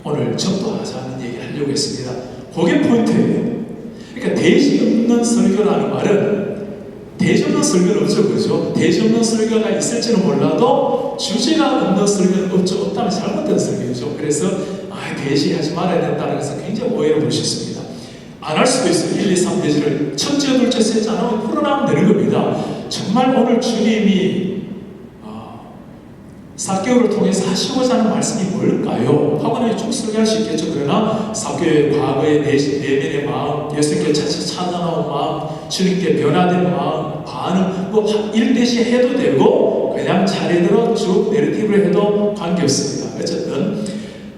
Speaker 2: 오늘 전도하자는 얘기를 하려고 했습니다. 그게 포인트예요. 그러니까 대지 없는 설교라는 말은 대지 없는 설교는 없죠. 그렇죠? 대지 없는 설교가 있을지는 몰라도 주제가 없는 설교는 없죠. 없다면 잘못된 설교죠. 그래서 대지하지 말아야 된다는 것은 굉장히 오해를 볼 수 있습니다. 안 할 수도 있어요. 1, 2, 3 대지를 첫째, 둘째, 셋째 안 하면 풀어나가면 되는 겁니다. 정말 오늘 주님이 4개월을 통해서 하시고자 하는 말씀이 뭘까요? 하고는 쭉 설교할 수 있겠죠. 그러나 4교회 과거의 내면의 마음, 6개 차차 찾아나온 마음, 주님께 변화된 마음, 반응, 뭐 1대시 해도 되고 그냥 차례대로 쭉 내러티브를 해도 관계없습니다. 어쨌든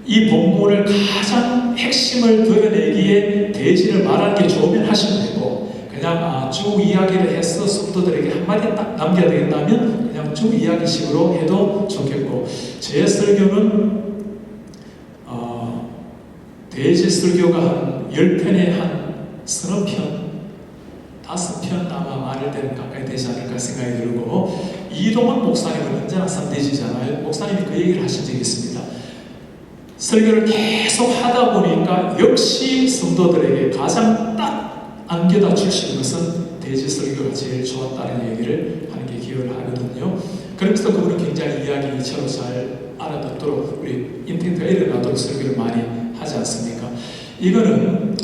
Speaker 2: 이 본문을 가장 핵심을 드러내기에 대지를 말하는 게 좋으면 하시면 되고 그냥 쭉 이야기를 해서 성도들에게 한마디 딱 남겨야 되겠다면 그냥 쭉 이야기식으로 해도 좋겠고 제 설교는 대지 설교가 한 10편에 한 서너 편 5편 아마 말일 때는 가까이 되지 않을까 생각이 들고 이동원 목사님은 언제나 3대지잖아요. 목사님이 그 얘기를 하신 적이 있습니다. 설교를 계속 하다 보니까 역시 성도들에게 가장 딱 안겨다 주시는 것은 대지 설교가 제일 좋았다는 얘기를 하는 게 기여를 하거든요. 그러면서 그분은 굉장히 이야기처럼 잘 알아듣도록 우리 인텐트가 일어나도록 설교를 많이 하지 않습니까? 이거는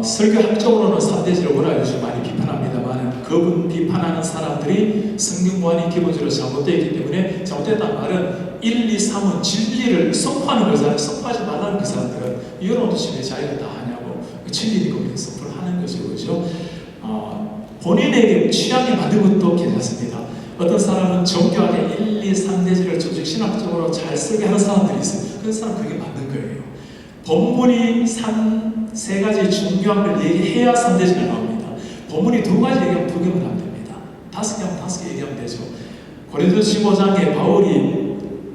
Speaker 2: 설교학적으로는 3대지를 워낙 요즘 많이 비판합니다만 그분 비판하는 사람들이 성경관이 기본적으로 잘못되어 있기 때문에 잘못됐다는 말은 1, 2, 3은 진리를 선포하는 거잖아요. 선포하지 말라는 그 사람들은 이런 도대체 자기가 다 하냐고 진리니까 우리는 선포를 하는 거죠. 그죠? 본인에게 취향에 맞는 것도 괜찮습니다. 어떤 사람은 정교하게 1, 2, 3대지를 조직 신학적으로 잘 설계하는 사람들이 있어요. 그런 사람 그게 맞는 거예요. 본문이 세 가지 중요한 걸 얘기해야 3대지가 나옵니다. 본문이 2가지 얘기하면 2개면 안 됩니다. 5개 하면 5개 얘기하면 되죠. 고린도서 15장에 바울이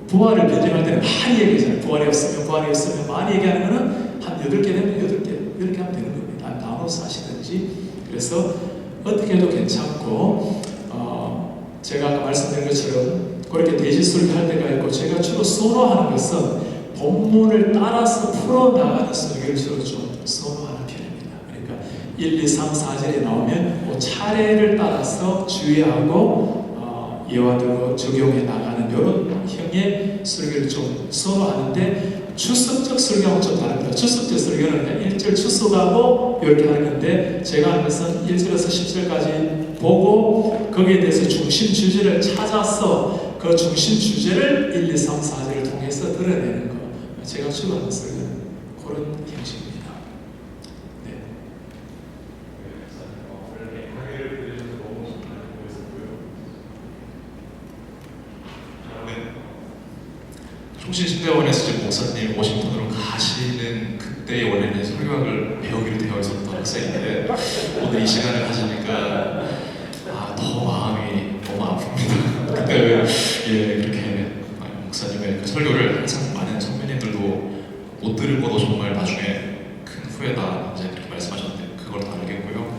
Speaker 2: 부활을 변증할 때는 많이 얘기하잖아요. 부활이 없으면 많이 얘기하는 거는 한 8개 되면 8개, 10개 하면 되는 겁니다. 나눠서 하시든지. 그래서 어떻게 해도 괜찮고 제가 아까 말씀드린 것처럼 그렇게 대지 설교할 때가 있고 제가 주로 선호하는 것은 본문을 따라서 풀어나가는 설교를 주로 좀 선호하는 편입니다. 그러니까 1, 2, 3, 4절에 나오면 그 차례를 따라서 주의하고 예화들로 적용해 나가는 이런 형의 설교를 좀 선호하는데 추석적 설교하고 좀 다릅니다. 추석적 설교는 그냥 1절 추석하고 이렇게 하는 건데 제가 하는 것은 1절에서 10절까지 보고 거기에 대해서 중심 주제를 찾아서 그 중심 주제를 1, 2, 3, 4절을 통해서 드러내는 거. 제가 주로 하는 설교는 그런 형식입니다. 네.
Speaker 1: 총신신대원에서 지금 목사님 워싱턴으로 가시는 그때의 원래는 설교학을 배우기로 되어 있었던 학생인데 오늘 이 시간을 가지니까 더 마음이 너무 아픕니다. 그때 그렇게 목사님의 그 설교를 항상 많은 선배님들도 못 들을 거도 정말 나중에 큰 후회다 이제 그렇게 말씀하셨는데 그걸 다 알겠고요.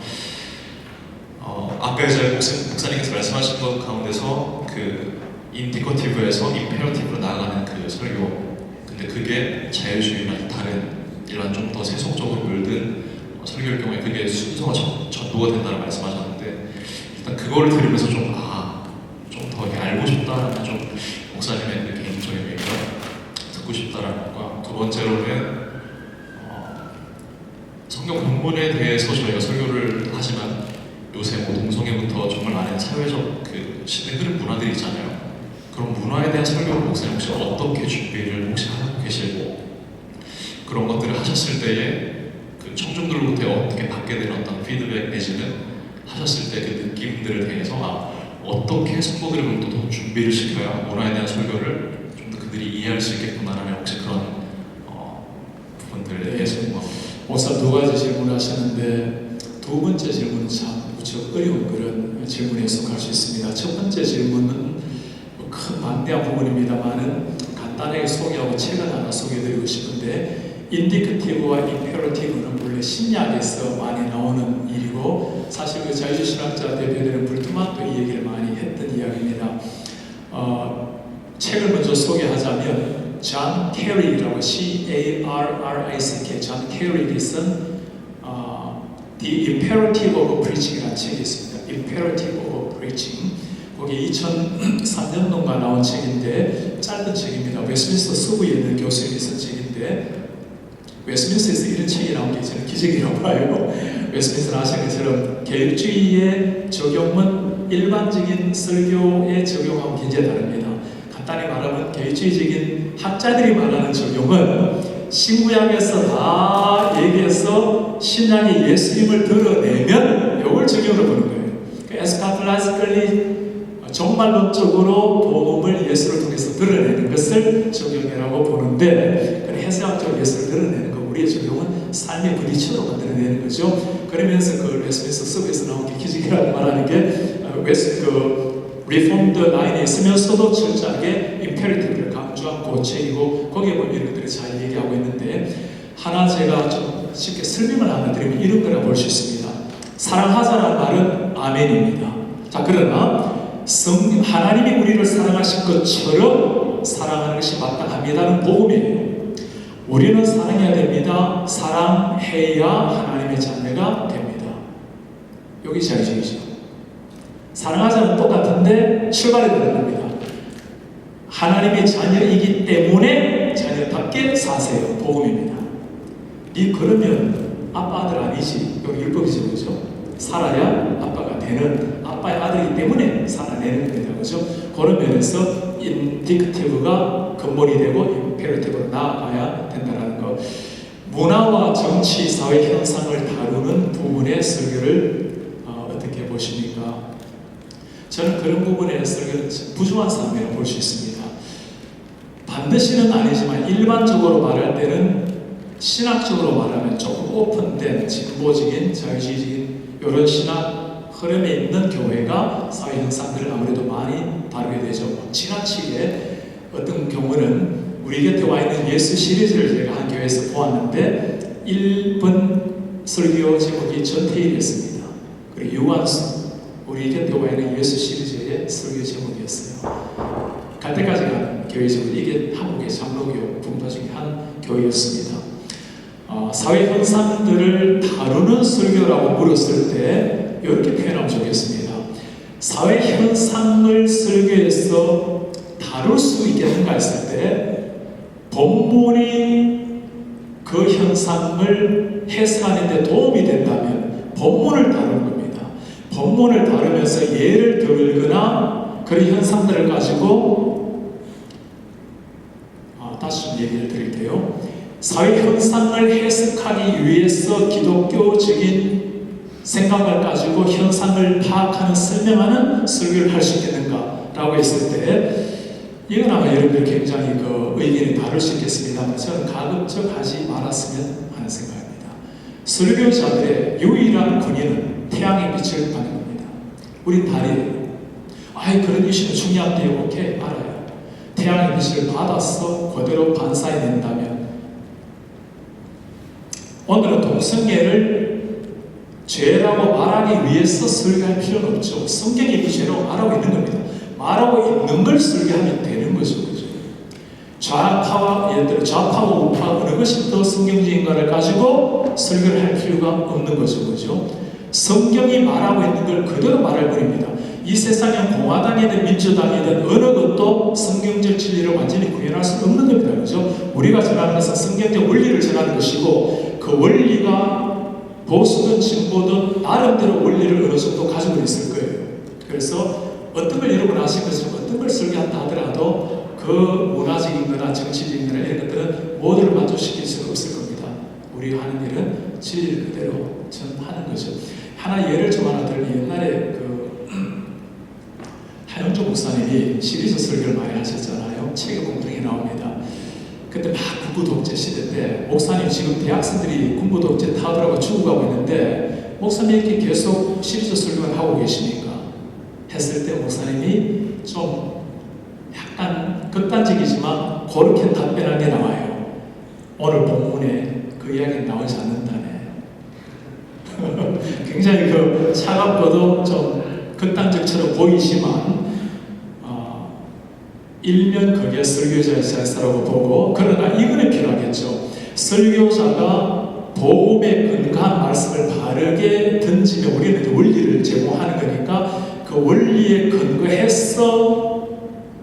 Speaker 1: 아까 이제 목사님께서 말씀하신 것 가운데서 그 인디커티브에서 임페러티브로 나아가는 그 설교 근데 그게 자유주의나 다른 일반 좀 더 세속적으로 물든 설교일 경우에 그게 순서가 전도가 된다는 말씀하셨는데 일단 그거를 들으면서 좀 더 알고 싶다라는 좀 목사님의 그 개인적인 의견 듣고 싶다라는 것과 두 번째로는 성경 본문에 대해서 저희가 설교를 하지만 요새 뭐 동성애부터 정말 많은 사회적 그 시대 흐름 문화들이 있잖아요. 그런 문화에 대한 설교를 목사님 혹시 어떻게 준비를 혹시 하고 계시고 그런 것들을 하셨을 때에 그 청중들로부터 어떻게 받게 되는 어떤 피드백 내지는 하셨을 때 그 느낌들을 대해서 어떻게 성도들을 또 준비를 시켜야 문화에 대한 설교를 좀 더 그들이 이해할 수 있겠구나라는 혹시 그런 부분들에 대해서
Speaker 2: 목사 2가지 질문을 하셨는데 두 번째 질문은 참 무척 어려운 그런 질문에 속할 수 있습니다. 첫 번째 질문은 큰 방대한 부분입니다만은 간단하게 소개하고 책을 하나 소개해드리고 싶은데, 인디케티브와 임페러티브는 원래 신약에서 많이 나오는 일이고, 사실 그 자유주의 신학자 대표되는 불트만도 이 얘기를 많이 했던 이야기입니다. 책을 먼저 소개하자면 존 캐리라고 C-A-R-R-I-C-K 존 캐리가 쓴 The Imperative of Preaching이라는 책이 있습니다. Imperative of Preaching. 거기 2003년도가 나온 책인데 짧은 책입니다. 웨스민스터 서부에 있는 교수님이 쓴 책인데, 웨스민스터에서 이런 책이 나온 게 저는 기적이라고 봐요. 웨스민스터는 아시는 것처럼 개혁주의의 적용은 일반적인 설교에 적용하고 굉장히 다릅니다. 간단히 말하면 개혁주의적인 학자들이 말하는 적용은 신구약에서 다 얘기해서 신약의 예수님을 드러내면 이걸 적용을 보는 거예요. 에스카플라스컬리 종말론적으로 복음을 예수를 통해서 드러내는 것을 적용이라고 보는데, 해석학적으로 예수를 드러내는 거, 우리의 적용은 삶의 부딪혀로 만들어내는 거죠. 그러면서 그 웨스민스터 서부에서 나온 게 기적이라고 말하는 게 리폼드 라인에 있으면서도 철저하게 임페리티브를 강조한 그 책이고, 거기에 보면 이런 것들이 잘 얘기하고 있는데, 하나 제가 좀 쉽게 설명을 하나 드리면 이런 거라고 볼 수 있습니다. 사랑하자는 말은 아멘입니다. 자, 그러나 하나님이 우리를 사랑하신 것처럼 사랑하는 것이 마땅합니다는 복음이에요. 우리는 사랑해야 됩니다. 사랑해야 하나님의 자녀가 됩니다. 여기 자유주의죠. 사랑하자는 똑같은데 출발이 되는 겁니다. 하나님의 자녀이기 때문에 자녀답게 사세요. 복음입니다. 그러면 아빠 아들 아니지. 여기 율법이죠, 그죠? 살아야 아빠가 되는 아빠의 아들이기 때문에 살아내는 겁니다, 그죠? 그런 면에서 인디케티브가 근본이 되고 임페러티브로 나아가야 된다는 것. 문화와 정치, 사회 현상을 다루는 부분의 설교를 어떻게 보십니까? 저는 그런 부분의 설교는 부족한 사람이라고 볼 수 있습니다. 반드시는 아니지만 일반적으로 말할 때는, 신학적으로 말하면 조금 오픈된 진보적인 자유주의적인 이런 신학 흐름에 있는 교회가 사회 현상들을 아무래도 많이 다루게 되죠. 지나치게 어떤 경우는 우리 곁에 와 있는 예수 시리즈를 제가 한 교회에서 보았는데 1번 설교 제목이 전태일이었습니다. 그리고 유한수, 우리 곁에 와 있는 예수 시리즈의 설교 제목이었어요. 갈 때까지 간 교회죠. 이게 한국의 장로교 분파 중에 한 교회였습니다. 사회 현상들을 다루는 설교라고 물었을 때 이렇게 표현하면 좋겠습니다. 사회 현상을 설교해서 다룰 수 있겠는가 했을 때, 본문이 그 현상을 해석하는 데 도움이 된다면 본문을 다루는 겁니다. 본문을 다루면서 예를 들거나 그런 현상들을 가지고 다시 좀 얘기를 드릴게요. 사회 현상을 해석하기 위해서 기독교적인 생각을 가지고 현상을 파악하는, 설명하는 설교를 할 수 있겠는가라고 했을 때, 이건 아마 여러분들 굉장히 의견이 다를 수 있겠습니다만 저는 가급적 하지 말았으면 하는 생각입니다. 설교자들의 유일한 군인은 태양의 빛을 받는 겁니다. 우린 달이에요. 그런 이슈는 중요한데요. 오케이, 알아요. 태양의 빛을 받아서 그대로 반사해낸다면, 오늘은 동성애를 죄라고 말하기 위해서 설교할 필요는 없죠. 성경이 이 죄라고 말하고 있는 겁니다. 말하고 있는 걸 설교하면 되는 거죠. 그죠? 좌파와, 예를 들어 좌파와 우파 어느 것이 더 성경적인가를 가지고 설교를 할 필요가 없는 거죠. 그죠? 성경이 말하고 있는 걸 그대로 말할 뿐입니다. 이 세상에 공화당이든 민주당이든 어느 것도 성경적 진리를 완전히 구현할 수 없는 겁니다. 그죠? 우리가 전하는 것은 성경적 원리를 전하는 것이고, 그 원리가 보수든 진보든 나름대로 원리를 어느 정도 가지고 있을 거예요. 그래서 어떤 걸 여러분 아신 것처럼 어떤 걸 설교한다 하더라도 그 문화적인 거나 정치적인 거나 이런 것들은 모두를 만족시킬 수는 없을 겁니다. 우리가 하는 일은 진리를 그대로 전하는 거죠. 하나 예를 좀 하나 들면, 옛날에 하영조 목사님이 시리즈 설교를 많이 하셨잖아요. 책에 공통이 나옵니다. 그때 막 군부 독재 시대인데, 목사님 지금 대학생들이 군부 독재 타더라고 죽어가고 있는데 목사님이 계속 시리즈 설교를 하고 계시니까 했을 때 목사님이 좀 약간 극단적이지만 그렇게 답변한 게 나와요. 오늘 본문에 그 이야기는 나오지 않는다네. 굉장히 그 차갑고도 좀 극단적처럼 보이지만 일면 그게 설교자의 자세라고 보고, 그러나 이거는 필요하겠죠. 설교자가 복음에 근거한 말씀을 바르게 던지면 우리는 이제 원리를 제공하는 거니까 그 원리에 근거해서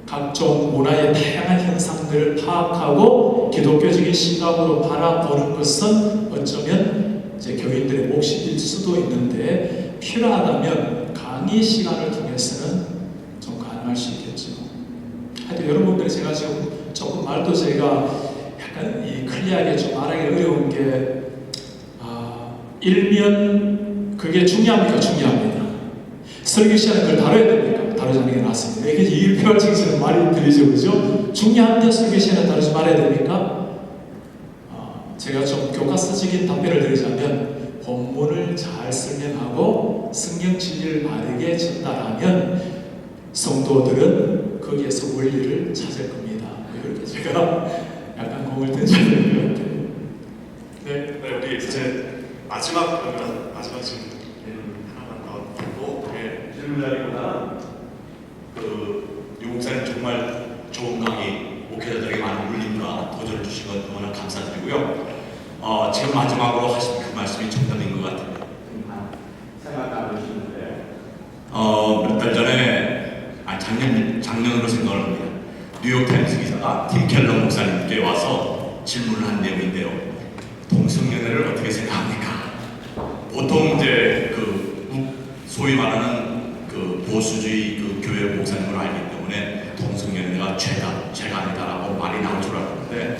Speaker 2: 각종 문화의 다양한 현상들을 파악하고 기독교적인 시각으로 바라보는 것은 어쩌면 이제 교인들의 몫일 수도 있는데, 필요하다면 강의 시간을 통해서는 좀 가능할 수 있겠죠. 하여튼 여러분들이 제가 지금 조금 말도 제가 약간 이 클리어하게 좀 말하기 어려운 게, 일면 그게 중요합니까? 중요합니다. 설교 시간에 그걸 다뤄야 됩니까? 다루지 않는 게 낫습니다. 이게 일표할증에서는 말이 들리죠, 그죠? 중요한데 설교 시간에 다루지 말아야 됩니까? 제가 좀 교과서적인 답변을 드리자면, 본문을 잘 설명하고 성경 진리를 바르게 전달하면 성도들은 거기에서 원리를 찾을 겁니다. 이렇게 제가 약간 공을 던져야 되는 것 같아요.
Speaker 6: 네, 우리 이제 마지막 질문 하나만 더 듣고,
Speaker 7: 질문자리보다 유 목사님 정말 좋은 강의, 목회자들에게 많은 울림과 도전을 주신 것 너무나 감사드리고요. 지금 마지막으로 하신 그 말씀이 정답인 것 같아요.
Speaker 6: 생각 나누시는데
Speaker 7: 몇 달 전에, 작년으로 생각을 합니다. 뉴욕타임스 기자가 팀 켈러 목사님께 와서 질문을 한 내용인데요. 동성연애를 어떻게 생각합니까? 보통 이제 소위 말하는 보수주의 교회 목사님으로 알기 때문에 동성연애가 죄가 아니다라고 말이 나올 줄 알았는데,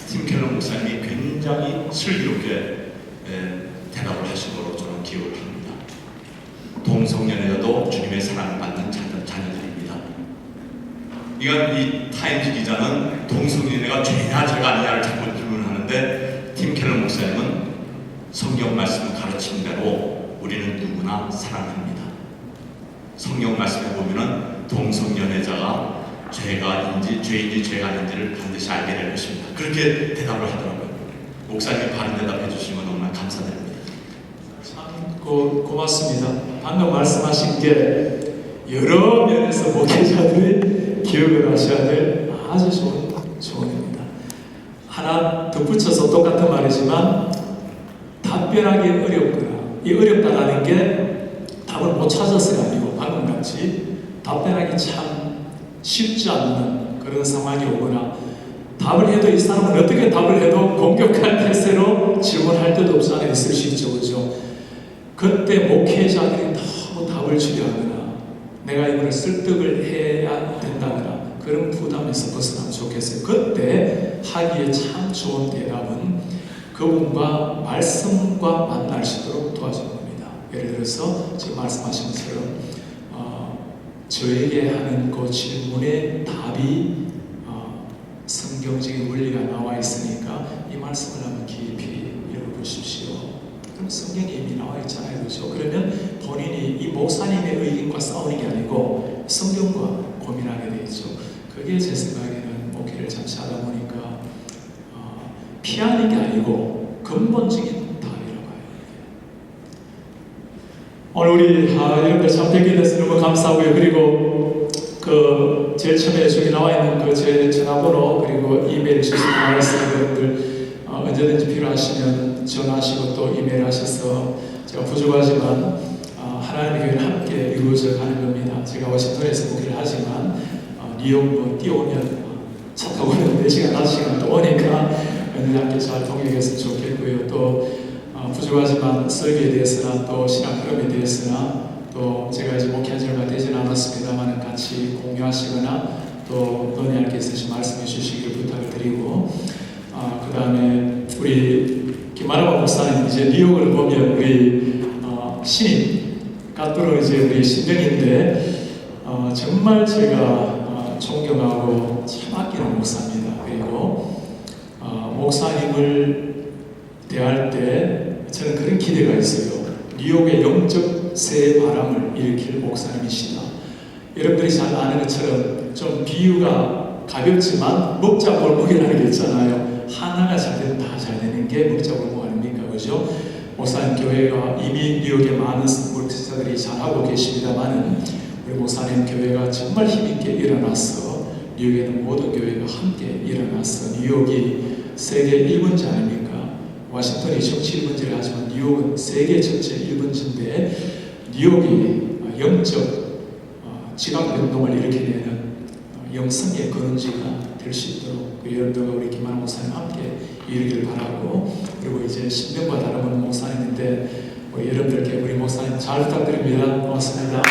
Speaker 7: 팀 켈러 목사님이 굉장히 슬기롭게 대답을 하신 걸로 저는 기억을 합니다. 동성연애자도 주님의 사랑을 받는 자녀들입니다. 이 타임즈 기자는 동성연애가 죄냐 죄가 아니냐를 자꾸 질문하는데, 팀 켈러 목사님은 성경 말씀 가르친 대로 우리는 누구나 사랑합니다. 성경 말씀에 보면은 동성연애자가 죄인지 죄가 아닌지를 반드시 알게 될 것입니다. 그렇게 대답을 하더라고요. 목사님이 바른 대답해 주시면 너무나 감사드립니다.
Speaker 2: 참 고맙습니다. 방금 말씀하신 게 여러 면에서 목회자들이 기억을 하셔야 될 아주 좋은 조언입니다. 하나 덧붙여서 똑같은 말이지만, 답변하기 어렵거나, 이 어렵다라는 게 답을 못 찾아서가 아니고 방금 같이 답변하기 참 쉽지 않는 그런 상황이 오거나, 답을 해도 이 사람은 어떻게 답을 해도 공격할 태세로 질문할 때도 없지 않아 있을 수 있죠, 그죠? 그때 목회자들이 너무 답을 주려 하거나 내가 이걸 설득을 해야 된다거나 그런 부담에서 벗어나면 좋겠어요. 그때 하기에 참 좋은 대답은 그분과 말씀과 만날 수 있도록 도와주는 겁니다. 예를 들어서 지금 말씀하신 것처럼 저에게 하는 그 질문의 답이 성경적인 원리가 나와 있으니까 이 말씀을 한번 깊이 읽어보십시오. 그럼 성경이 이미 나와 있잖아요, 그렇죠? 그러면 본인이 이 목사님의 의견과 싸우는 게 아니고 성경과 고민하게 돼 있죠. 그게 제 생각에는 목회를 잠시 하다 보니까 피하는 게 아니고 근본적인 답이라고 해요. 오늘 우리 여러분들 참 뵙게 돼서 너무 감사하고요. 그리고 제일 처음에 저기 나와 있는 제 전화번호 그리고 이메일 주소 나와 있으니까 여러분들 언제든지 필요하시면 전화하시고 또 이메일 하셔서, 제가 부족하지만 하나님의 교회는 함께 이루어져 가는 겁니다. 제가 워싱턴에서 목회를 하지만 뉴욕 뛰어오면 차 타고 4시간, 5시간 또 오니까 언제 함께 잘 동행했으면 좋겠고요. 또 부족하지만 설교에 대해서나 또 신앙 흐름에 대해서나 또 제가 이제 목회한 지 얼마 되지는 않았습니다만 같이 공유하시거나 또 논의할 게 있으시면 말씀해 주시기를 부탁을 드리고, 그 다음에 우리 김아라바 목사님 이제 뉴욕을 보면 우리 신인 까뚜로 이제 우리 신병인데 정말 제가 존경하고 참 아끼는 목사입니다. 그리고 목사님을 대할 때 저는 그런 기대가 있어요. 뉴욕의 영적 새 바람을 일으킬 목사님이시다. 여러분들이 잘 아는 것처럼 좀 비유가 가볍지만 먹자골목이라는 게 있잖아요. 하나가 잘 되면 다 잘 되는 게 먹자골목 아닙니까? 그죠? 목사님 교회가 이미 뉴욕에 많은 목사들이 잘하고 계십니다만은 우리 목사님 교회가 정말 힘있게 일어나서 뉴욕에는 모든 교회가 함께 일어나서 뉴욕이 세계 1번지 아닙니까? 워싱턴이 정치 1번지를 하지만 뉴욕은 세계 전체 1번지인데 뉴욕이 영적 지각운동을 일으키는 영성의 근원지가 될 수 있도록 여러분들과 우리 김만호 목사님 함께 이루기를 바라고, 그리고 이제 신명과 다름없는 목사님인데 여러분들께 우리 목사님 잘 부탁드립니다. 고맙습니다.